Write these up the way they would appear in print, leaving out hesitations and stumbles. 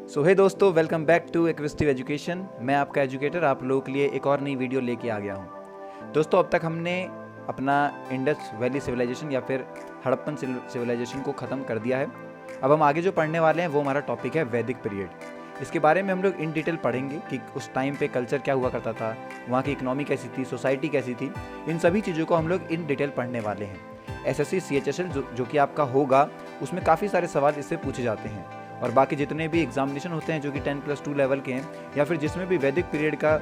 सो hey दोस्तों, welcome back to acquisitive education. मैं आपका एजुकेटर आप लोगों के लिए एक और नई वीडियो लेके आ गया हूँ। दोस्तों, अब तक हमने अपना इंडस वैली सिविलाइजेशन या फिर हड़प्पन सिविलाइजेशन को ख़त्म कर दिया है। अब हम आगे जो पढ़ने वाले हैं वो हमारा टॉपिक है वैदिक पीरियड। इसके बारे में हम लोग इन डिटेल पढ़ेंगे कि उस टाइम पे कल्चर क्या हुआ करता था, वहाँ की इकोनॉमी कैसी थी, सोसाइटी कैसी थी। इन सभी चीज़ों को हम लोग इन डिटेल पढ़ने वाले हैं। SSC CHSL जो कि आपका होगा, उसमें काफ़ी सारे सवाल इससे पूछे जाते हैं। और बाकी जितने भी एग्जामिनेशन होते हैं जो कि 10+2 लेवल के हैं या फिर जिसमें भी वैदिक पीरियड का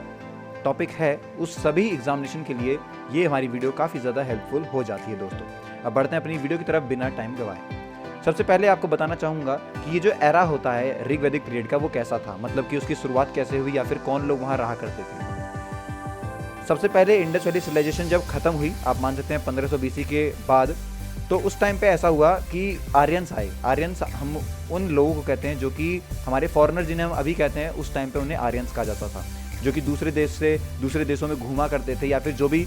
टॉपिक है, उस सभी एग्जामिनेशन के लिए ये हमारी वीडियो काफ़ी ज़्यादा हेल्पफुल हो जाती है। दोस्तों, अब बढ़ते हैं अपनी वीडियो की तरफ बिना टाइम गवाए। सबसे पहले आपको बताना चाहूँगा कि ये जो एरा होता है ऋग वैदिक पीरियड का, वो कैसा था, मतलब कि उसकी शुरुआत कैसे हुई या फिर कौन लोग वहाँ रहा करते थे। सबसे पहले इंडस वैली सिविलाइजेशन जब खत्म हुई, आप मान सकते हैं 1500 BC के बाद, तो उस टाइम पे ऐसा हुआ कि आर्यंस आए। आर्यंस हम उन लोगों को कहते हैं जो कि हमारे फॉरेनर जिन्हें हम अभी कहते हैं, उस टाइम पे उन्हें आर्यंस कहा जाता था, जो कि दूसरे देश से दूसरे देशों में घूमा करते थे या फिर जो भी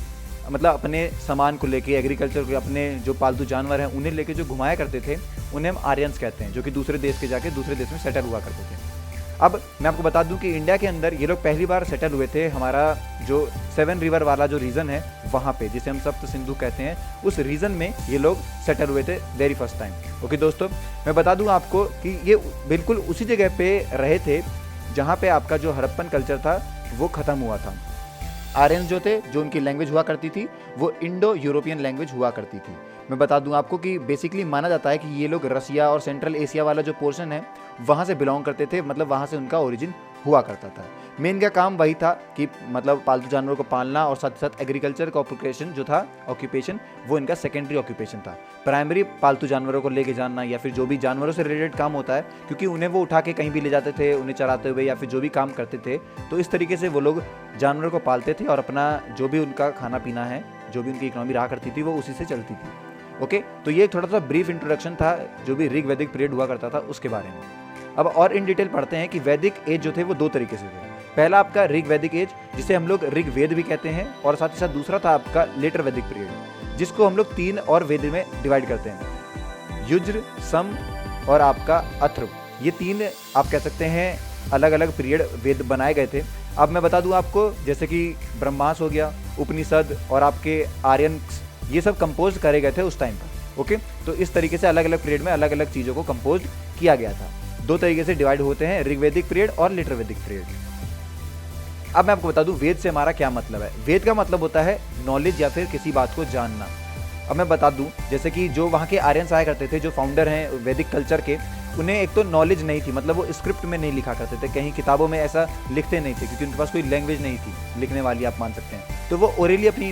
मतलब अपने सामान को लेके, एग्रीकल्चर को, अपने जो पालतू जानवर हैं उन्हें लेके जो घुमाया करते थे, उन्हें हम आर्यंस कहते हैं, जो कि दूसरे देश के जाके दूसरे देश में सेटल हुआ करते थे। अब मैं आपको बता दूं कि इंडिया के अंदर ये लोग पहली बार सेटल हुए थे हमारा जो 7 रिवर वाला जो रीजन है वहाँ पे, जिसे हम सप्त सिंधु कहते हैं, उस रीजन में ये लोग सेटल हुए थे वेरी फर्स्ट टाइम। ओके दोस्तों, मैं बता दूं आपको कि ये बिल्कुल उसी जगह पे रहे थे जहाँ पे आपका जो हड़प्पन कल्चर था वो ख़त्म हुआ था। आर्यंस जो थे, जो उनकी लैंग्वेज हुआ करती थी, वो इंडो यूरोपियन लैंग्वेज हुआ करती थी। मैं बता दूं आपको कि बेसिकली माना जाता है कि ये लोग रसिया और सेंट्रल एशिया वाला जो पोर्शन है वहाँ से बिलोंग करते थे, मतलब वहाँ से उनका ओरिजिन हुआ करता था। मेन का काम वही था कि मतलब पालतू जानवरों को पालना और साथ ही साथ एग्रीकल्चर का ऑक्यूपेशन जो था, ऑक्यूपेशन वो इनका सेकेंडरी ऑक्यूपेशन था। प्राइमरी पालतू जानवरों को लेके जाना या फिर जो भी जानवरों से रिलेटेड काम होता है, क्योंकि उन्हें वो उठा के कहीं भी ले जाते थे, उन्हें चराते हुए या फिर जो भी काम करते थे, तो इस तरीके से वो लोग जानवरों को पालते थे और अपना जो भी उनका खाना पीना है, जो भी उनकी इकोनॉमी रहा करती थी, वो उसी से चलती थी। ओके, तो ये थोड़ा सा ब्रीफ इंट्रोडक्शन था जो भी ऋग वैदिक पीरियड हुआ करता था उसके बारे में। अब और इन डिटेल पढ़ते हैं कि वैदिक एज जो थे वो 2 तरीके से थे। पहला आपका ऋग वैदिक एज, जिसे हम लोग ऋग वेद भी कहते हैं, और साथ ही साथ दूसरा था आपका लेटर वैदिक पीरियड, जिसको हम लोग 3 और वेद में डिवाइड करते हैं, युज्र, सम और आपका अथर्व। ये 3 आप कह सकते हैं अलग अलग पीरियड वेद बनाए गए थे। अब मैं बता दूं आपको, जैसे कि ब्रह्मास हो गया, उपनिषद और आपके आर्यन्स, ये सब कंपोज करे गए थे उस टाइम पर। ओके, तो इस तरीके से अलग अलग पीरियड में अलग अलग चीज़ों को कंपोज किया गया था। 2 तरीके से डिवाइड होते हैं, ऋग्वैदिक पीरियड और लेटर वैदिक पीरियड। अब मैं आपको बता दूं वेद से हमारा क्या मतलब है। वेद का मतलब होता है नॉलेज या फिर किसी बात को जानना। अब मैं बता दूं, जैसे कि जो वहाँ के आर्यंस आया करते थे, जो फाउंडर हैं वैदिक कल्चर के, उन्हें एक तो नॉलेज नहीं थी, मतलब वो स्क्रिप्ट में नहीं लिखा करते थे, कहीं किताबों में ऐसा लिखते नहीं थे, क्योंकि उनके पास कोई लैंग्वेज नहीं थी लिखने वाली, आप मान सकते हैं। तो वो ओरली अपनी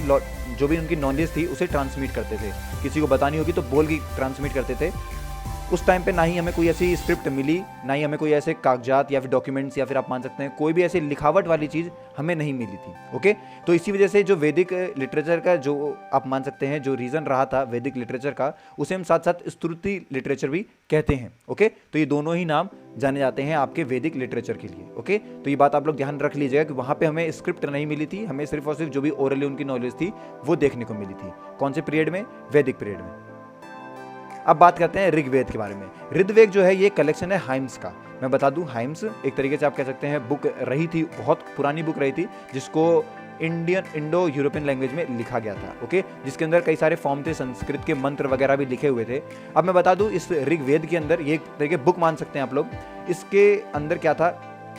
जो भी उनकी नॉलेज थी उसे ट्रांसमिट करते थे। किसी को बतानी होगी तो बोल के ट्रांसमिट करते थे। उस टाइम पे ना ही हमें कोई ऐसी स्क्रिप्ट मिली, ना ही हमें कोई ऐसे कागजात या फिर डॉक्यूमेंट्स या फिर आप मान सकते हैं कोई भी ऐसी लिखावट वाली चीज़ हमें नहीं मिली थी। ओके, तो इसी वजह से जो वैदिक लिटरेचर का जो आप मान सकते हैं जो रीज़न रहा था वैदिक लिटरेचर का, उसे हम साथ साथ स्तुति लिटरेचर भी कहते हैं। ओके, तो ये दोनों ही नाम जाने जाते हैं आपके वैदिक लिटरेचर के लिए। ओके, तो ये बात आप लोग ध्यान रख लीजिएगा कि वहाँ पे हमें स्क्रिप्ट नहीं मिली थी, हमें सिर्फ और सिर्फ जो भी ओरली उनकी नॉलेज थी वो देखने को मिली थी। कौन से पीरियड में? वैदिक पीरियड में। अब बात करते हैं ऋग्वेद के बारे में। ऋग्वेद जो है ये कलेक्शन है हाइम्स का। मैं बता दूं, हाइम्स एक तरीके से आप कह सकते हैं बुक रही थी, बहुत पुरानी बुक रही थी, जिसको इंडो यूरोपियन लैंग्वेज में लिखा गया था। ओके, जिसके अंदर कई सारे फॉर्म थे, संस्कृत के मंत्र वगैरह भी लिखे हुए थे। अब मैं बता दूं, इस ऋग्वेद के अंदर ये एक तरीके बुक मान सकते हैं आप लोग, इसके अंदर क्या था,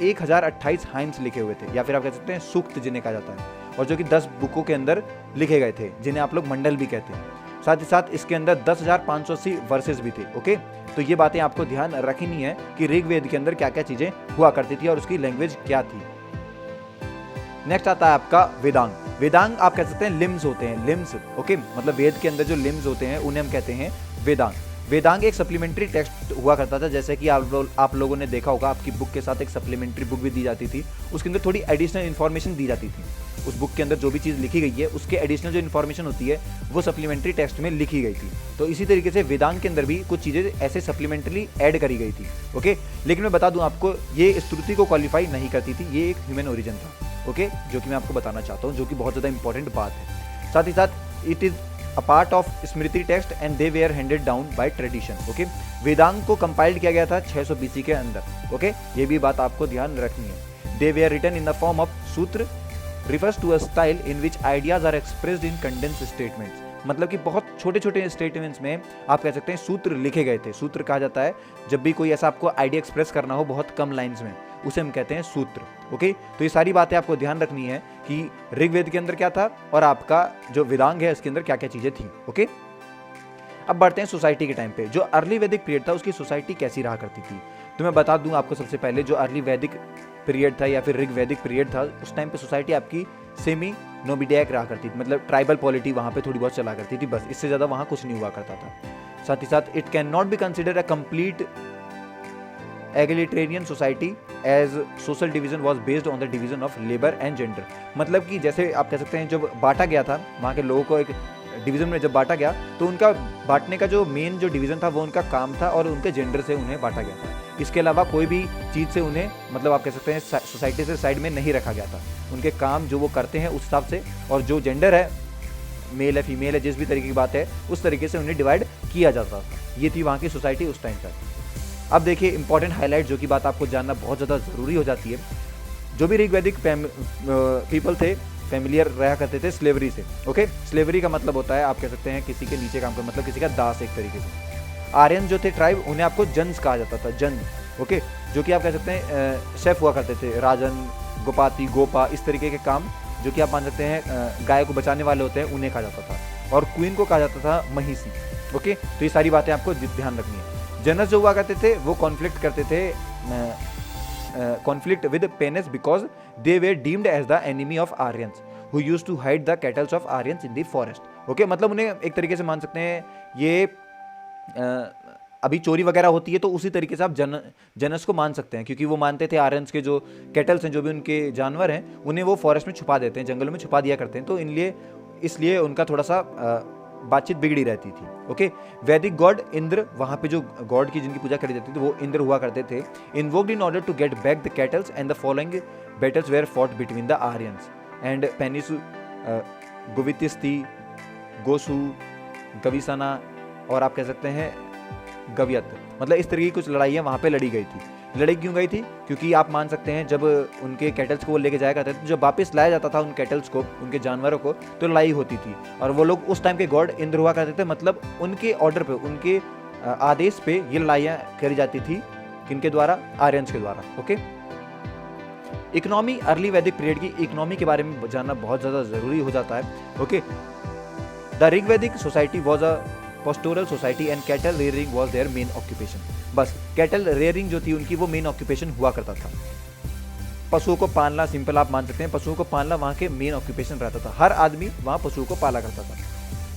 1028 हाइम्स लिखे हुए थे, या फिर आप कह सकते हैं सूक्त जिन्हें कहा जाता है, और जो कि 10 बुकों के अंदर लिखे गए थे, जिन्हें आप लोग मंडल भी कहते हैं। साथ ही साथ इसके अंदर 10,580 वर्सेस भी थे। ओके, तो ये बातें आपको ध्यान रखनी है कि ऋग्वेद के अंदर क्या क्या चीजें हुआ करती थी और उसकी लैंग्वेज क्या थी। नेक्स्ट आता है आपका वेदांग। वेदांग आप कह सकते हैं लिम्स होते हैं, लिम्स। ओके, मतलब वेद के अंदर जो लिम्स होते हैं उन्हें हम कहते हैं वेदांग। वेदांग एक सप्लीमेंट्री टेक्स्ट हुआ करता था, जैसे कि आप लोगों ने देखा होगा, आपकी बुक के साथ एक सप्लीमेंट्री बुक भी दी जाती थी, उसके अंदर थोड़ी एडिशनल इन्फॉर्मेशन दी जाती थी। उस बुक के अंदर जो भी चीज़ लिखी गई है उसके एडिशनल जो इन्फॉर्मेशन होती है वो सप्लीमेंट्री टेक्स्ट में लिखी गई थी। तो इसी तरीके से वेदांग के अंदर भी कुछ चीज़ें ऐसे सप्लीमेंट्री ऐड करी गई थी। ओके, लेकिन मैं बता दूं आपको, ये स्तुति को क्वालिफाई नहीं करती थी, ये एक ह्यूमन ओरिजिन था। ओके, जो कि मैं आपको बताना चाहता हूँ, जो कि बहुत ज़्यादा इंपॉर्टेंट बात है। साथ ही साथ it is a part of smriti text and they were handed down by tradition. Okay, Vedanga को कंपाइल्ड किया गया था 600 BC के अंदर। ओके, ये भी बात आपको ध्यान रखनी है। They were written in the form of sutra, refers to a style in which ideas are expressed in condensed statements। मतलब कि बहुत छोटे छोटे स्टेटमेंट्स में आप कह सकते हैं सूत्र लिखे गए थे। सूत्र कहा जाता है जब भी कोई ऐसा आपको आइडिया एक्सप्रेस करना हो बहुत कम लाइंस में, उसे हम कहते हैं सूत्र। ओके, तो ये सारी बातें आपको ध्यान रखनी है कि ऋग्वेद के अंदर क्या था और आपका जो वेदांग है इसके अंदर क्या क्या चीजें थी। ओके, अब बढ़ते हैं सोसाइटी के टाइम पे। जो अर्ली वैदिक पीरियड था उसकी सोसाइटी कैसी रहा करती थी, तो मैं बता दूं आपको सबसे पहले जो अर्ली वैदिक पीरियड था या फिर ऋग्वैदिक पीरियड था, उस टाइम पे सोसाइटी आपकी सेमी नोबिडियक रहा करती थी। मतलब ट्राइबल पॉलिटी वहाँ पे थोड़ी बहुत चला करती थी, बस इससे ज़्यादा वहाँ कुछ नहीं हुआ करता था। साथ ही साथ it can not be consider a complete egalitarian society as social division was based on the division of labour and gender. मतलब कि जैसे आप कह सकते हैं जब बांटा गया था वहाँ के लोगों को एक डिवीजन में जब बांटा गया तो उनका बांटने का जो मेन जो डिवीजन था वो उनका काम था और उनके जेंडर से उन्हें बांटा गया था। इसके अलावा कोई भी चीज़ से उन्हें मतलब आप कह सकते हैं सोसाइटी से साइड में नहीं रखा गया था। उनके काम जो वो करते हैं उस हिसाब से और जो जेंडर है, मेल है फीमेल है, जिस भी तरीके की बात है उस तरीके से उन्हें डिवाइड किया जाता था। ये थी वहाँ की सोसाइटी उस टाइम पर। अब देखिए इंपॉर्टेंट हाईलाइट जो कि बात आपको जानना बहुत ज़्यादा ज़रूरी हो जाती है। जो भी ऋग्वैदिक पीपल थे फैमिलियर रहा करते थे स्लेवरी से। ओके, स्लेवरी का मतलब होता है आप कह सकते हैं किसी के नीचे काम कर, मतलब किसी का दास एक तरीके से। आर्यन जो थे ट्राइब उन्हें आपको जन्स कहा जाता था, जन। ओके, जो कि आप कह सकते हैं शेफ हुआ करते थे, राजन, गोपाती, गोपा, इस तरीके के काम जो कि आप मान सकते हैं गाय को बचाने वाले होते हैं उन्हें कहा जाता था। और क्वीन को कहा जाता था महिषी। ओके, तो ये सारी बातें आपको ध्यान रखनी है। जनस जो हुआ करते थे वो कॉन्फ्लिक्ट करते थे conflict with Penis because they were deemed as the enemy of Aryans who used to hide the cattle of Aryans in the forest। Okay, मतलब उन्हें एक तरीके से मान सकते हैं ये अभी चोरी वगैरह होती है तो उसी तरीके से आप जनस को मान सकते हैं, क्योंकि वो मानते थे आर्यंस के जो कैटल्स हैं, जो भी उनके जानवर हैं, उन्हें वो फॉरेस्ट में छुपा देते हैं, जंगलों में छुपा दिया करते हैं। तो इसलिए उनका थोड़ा सा बातचीत बिगड़ी रहती थी। ओके, वैदिक गॉड इंद्र, वहाँ पे जो गॉड की जिनकी पूजा करी जाती थी वो इंद्र हुआ करते थे। Invoked in order to get back the cattles and the following battles were fought between the Aryans and पेनिसु, गुवितिस्ती, गोसु, गविसना और आप कह सकते हैं गवियत। मतलब इस तरह की कुछ लड़ाइयाँ वहाँ पे लड़ी गई थी। लड़ाई क्यों गई थी? क्योंकि आप मान सकते हैं जब उनके कैटल्स को वो लेके जाया करते थे, तो जब वापस लाया जाता था उन कैटल्स को, उनके जानवरों को, तो लड़ाई होती थी। और वो लोग उस टाइम के गॉड इंद्र हुआ करते थे, मतलब उनके ऑर्डर पे, उनके आदेश पे ये लड़ाइयाँ करी जाती थी। किनके द्वारा? आर्यंस के द्वारा। ओके, इकोनॉमी, अर्ली वैदिक पीरियड की इकोनॉमी के बारे में जानना बहुत ज़्यादा ज़रूरी हो जाता है। Okay, the Rigvedic society was a pastoral society and cattle rearing was their main occupation। बस कैटल रेयरिंग जो थी उनकी वो मेन ऑक्यूपेशन हुआ करता था। पशुओं को पालना, सिंपल आप मान सकते हैं पशुओं को पालना वहाँ के मेन ऑक्यूपेशन रहता था। हर आदमी वहाँ पशुओं को पाला करता था।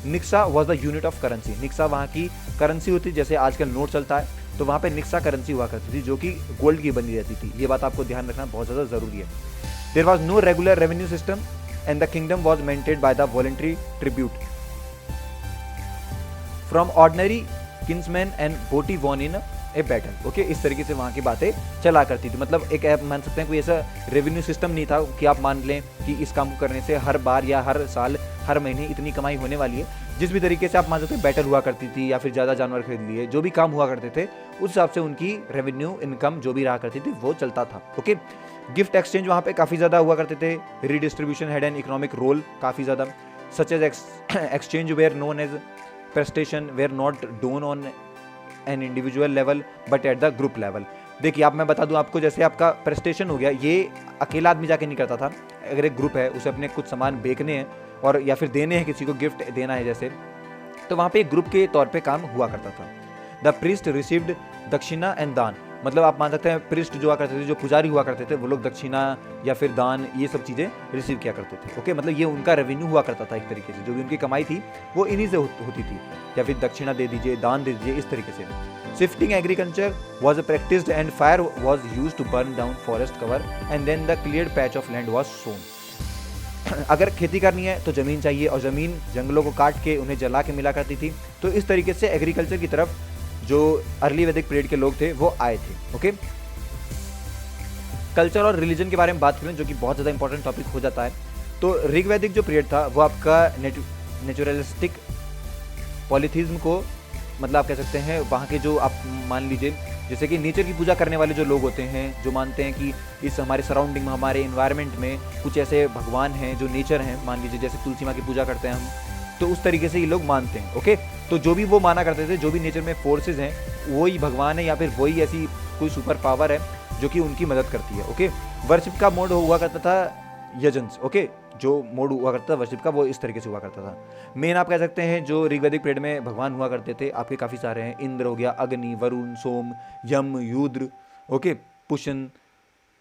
निक्सा was the unit of currency. निक्सा वहाँ की करेंसी होती, जैसे आजकल नोट चलता है तो वहाँ पे निक्सा करेंसी हुआ करती थी, जो कि गोल्ड की बनी रहती थी। ये बात आपको ध्यान रखना बहुत ज़्यादा जरूरी है। There was no regular revenue system and the kingdom was maintained by the voluntary tribute from ordinary kinsmen and booty won in a battle. Okay, इस तरीके से वहाँ की बातें चला करती थी। मतलब एक ऐप मान सकते हैं कोई ऐसा रेवेन्यू सिस्टम नहीं था कि आप मान लें कि इस काम को करने से हर बार या हर साल, हर महीने इतनी कमाई होने वाली है। जिस भी तरीके से आप मान सकते हैं बैटल हुआ करती थी या फिर ज़्यादा जानवर खरीद लिए, जो भी काम हुआ करते थे उस हिसाब से उनकी रेवेन्यू इनकम जो भी रहा करती थी वो चलता था। ओके, गिफ्ट एक्सचेंज वहाँ पे काफ़ी ज़्यादा हुआ करते थे। Redistribution had an economic role काफ़ी ज़्यादा, such as exchange were known as prestation were not done on an individual level but at the group level। देखिए आप मैं बता दूं आपको, जैसे आपका प्रेस्टेशन हो गया, ये अकेला आदमी जाके नहीं करता था। अगर एक ग्रुप है उसे अपने कुछ सामान बेचने हैं और या फिर देने हैं, किसी को गिफ्ट देना है जैसे, तो वहाँ पे एक ग्रुप के तौर पे काम हुआ करता था। द प्रीस्ट रिसीव्ड दक्षिणा एंड दान। मतलब आप मान सकते हैं प्रिस्ट जो हुआ करते थे, जो पुजारी हुआ करते थे, वो लोग दक्षिणा या फिर दान ये सब चीज़ें रिसीव किया करते थे। ओके, मतलब ये उनका रेवेन्यू हुआ करता था एक तरीके से, जो भी उनकी कमाई थी वो इन्हीं से होती थी, या फिर दक्षिणा दे दीजिए, दान दे दीजिए, इस तरीके से। Shifting agriculture was practised and fire was use to burn down forest cover and then the cleared patch of land was sown. अगर खेती करनी है तो ज़मीन चाहिए, और ज़मीन जंगलों को काट के उन्हें जला के मिला करती थी। तो इस तरीके से एग्रीकल्चर की तरफ जो अर्ली वैदिक पीरियड के लोग थे वो आए थे। ओके, कल्चर और रिलीजन के बारे में बात करें, जो कि बहुत ज़्यादा इंपॉर्टेंट टॉपिक हो जाता है। तो ऋग्वैदिक जो पीरियड था वो आपका नेचुरलिस्टिक पॉलीथीज्म को मतलब आप कह सकते हैं वहाँ के जो आप मान लीजिए जैसे कि नेचर की पूजा करने वाले जो लोग होते हैं, जो मानते हैं कि इस हमारे सराउंडिंग में, हमारे इन्वायरमेंट में कुछ ऐसे भगवान हैं जो नेचर हैं, मान लीजिए जैसे तुलसी माँ की पूजा करते हैं हम, तो उस तरीके से ये लोग मानते हैं। ओके, तो जो भी वो माना करते थे, जो भी नेचर में फोर्सेज हैं, वही भगवान है या फिर वही ऐसी कोई सुपर पावर है जो कि उनकी मदद करती है। ओके, वर्शिप का मोड हुआ करता था यजंस। ओके, जो मोड हुआ करता था वर्शिप का वो इस तरीके से हुआ करता था। मेन आप कह सकते हैं जो ऋग्वैदिक पीरियड में भगवान हुआ करते थे आपके काफ़ी सारे हैं। इंद्र हो गया, अग्नि, वरुण, सोम, यम, रुद्र, ओके, पुष्ण,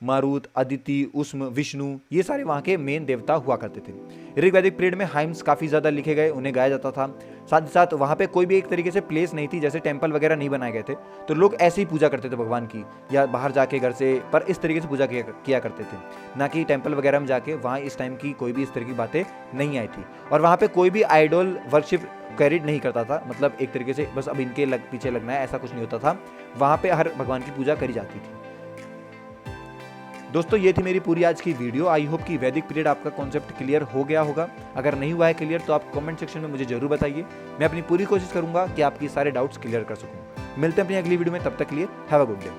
मारुत, अदिति, उष्म, विष्णु, ये सारे वहाँ के मेन देवता हुआ करते थे। ऋग्वैदिक पीरियड में हाइम्स काफ़ी ज़्यादा लिखे गए, उन्हें गाया जाता था। साथ ही साथ वहाँ पे कोई भी एक तरीके से प्लेस नहीं थी, जैसे टेंपल वगैरह नहीं बनाए गए थे, तो लोग ऐसे ही पूजा करते थे भगवान की, या बाहर जाके घर से, पर इस तरीके से पूजा किया करते थे, ना कि टेंपल वगैरह में जाके। वहाँ इस टाइम की कोई भी इस तरह की बातें नहीं आई थी, और वहाँ पे कोई भी आइडल वर्शिप कैरिड नहीं करता था, मतलब एक तरीके से बस अब इनके पीछे लगना है, ऐसा कुछ नहीं होता था। वहाँ पे हर भगवान की पूजा करी जाती थी। दोस्तों ये थी मेरी पूरी आज की वीडियो। आई होप कि वैदिक पीरियड आपका कॉन्सेप्ट क्लियर हो गया होगा। अगर नहीं हुआ है क्लियर तो आप कमेंट सेक्शन में मुझे जरूर बताइए। मैं अपनी पूरी कोशिश करूंगा कि आपकी सारे डाउट्स क्लियर कर सकूं। मिलते हैं अपनी अगली वीडियो में, तब तक के लिए हैव अ गुड डे।